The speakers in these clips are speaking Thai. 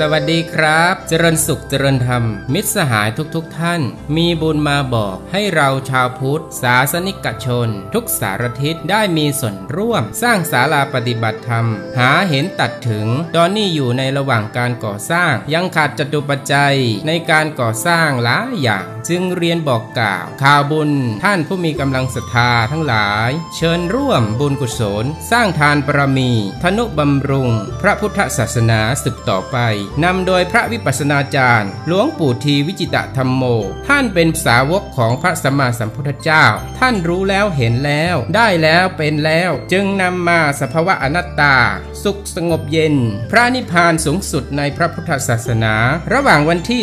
สวัสดีครับเจริญสุขเจริญธรรมมิตรสหายทุกท่านมีบุญมาบอกให้เราชาวพุทธศาสนิกชนทุกสารทิศได้มีส่วนร่วมสร้างศาลาปฏิบัติธรรมหาเห็นตัดถึงตอนนี้อยู่ในระหว่างการก่อสร้างยังขาดจตุปัจจัยในการก่อสร้างหลายอย่างจึงเรียนบอกกล่าวข่าวบุญท่านผู้มีกำลังศรัทธาทั้งหลายเชิญร่วมบุญกุศลสร้างทานบารมีทนุบำรุงพระพุทธศาสนาสืบต่อไปนำโดยพระวิปัสสนาจารย์หลวงปู่ทีวิจิตรธรรมโมท่านเป็นสาวกของพระสัมมาสัมพุทธเจ้าท่านรู้แล้วเห็นแล้วได้แล้วเป็นแล้วจึงนำมาสภาวะอนัตตาสุขสงบเย็นพระนิพพานสูงสุดในพระพุทธศาสนาระหว่างวันที่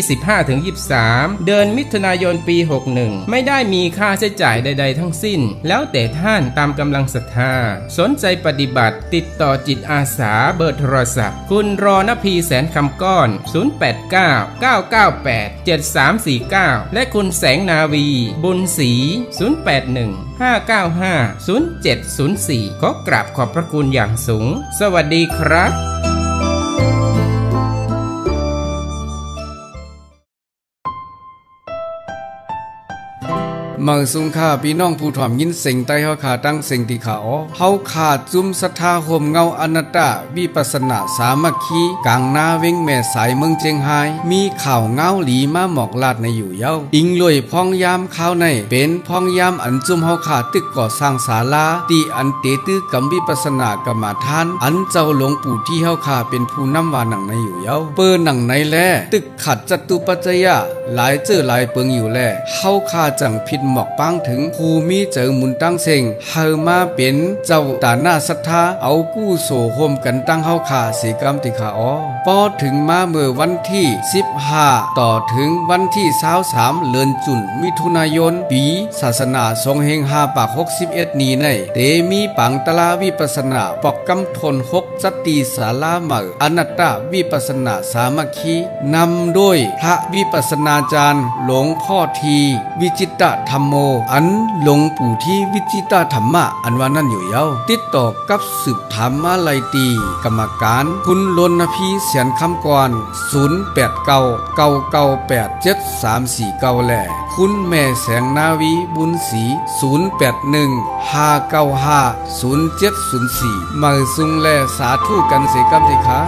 15-23 เดือนมิถุนายนปี 61ไม่ได้มีค่าใช้จ่ายใดๆทั้งสิ้นแล้วแต่ท่านตามกำลังศรัทธาสนใจปฏิบัติติดต่อจิตอาสาเบอร์โทรศัพท์คุณรณพีแสนคำก้อน089-998-7349และคุณแสงนาวีบุญศรี081-595-0704ขอกราบขอบพระคุณอย่างสูงสวัสดีครับเมื่อสุงค่าพี่น้องผู้ถ่อมยินเสียงใต้เฮาขาตั้งเสียงที่ขาเฮาขาดจุมศรัทธาโฮมเงาอนัตตาวิปัสสนาสามัคคีกลางนาเว้งแม่สายเมืองเจียงไฮ้มีข่าวเงาหลีมาหมอกลาดในอยู่เย้าอิงลวยพองยามข้าวในเป็นพองยามอันจุมเฮาขาตึกก่อสร้างศาลาตีอันเตตื้อกำวิปัสสนากรรมฐานอันเจ้าหลวงปู่ที่เฮาขาเป็นผู้นำว่าหนังในอยู่เย้าเปิ้นหนังในแลตึกขัดจตุปัจจยะหลายเจอหลายเปิงอยู่แลเฮาขาจังผิดหมอกปังถึงภูมิเจอหมุนตั้งเสงเฮามาเป็นเจ้าตาหน้าศรัทธาเอากู้โสโฮมกันตั้งเฮาขาสีกรรมติขาปอถึงมาเมื่อวันที่15ต่อถึงวันที่23เดือนจุนมิถุนายนปีศาสนาทรงเฮง5ปาก61นี้ในเตมีปังตลาวิปัสสนาปอกกำทน6สติศาลาเมออนัตตวิปัสสนาสามัคคีนำโดยพระวิปัสสนาจารย์หลวงพ่อทีวิจิตรธรรมโมอันหลวงปู่ที่วิจิตรธรรมะอันว่านั่นอยู่เย้าติดต่อกับสืบถามมาไลตีกรรมการคุณรณพีเสียนคำกร0899987349แหล่คุณแม่แสงนาวีบุญศรี0815950704มาสุงแลสาธุกันเสกรรมสิขา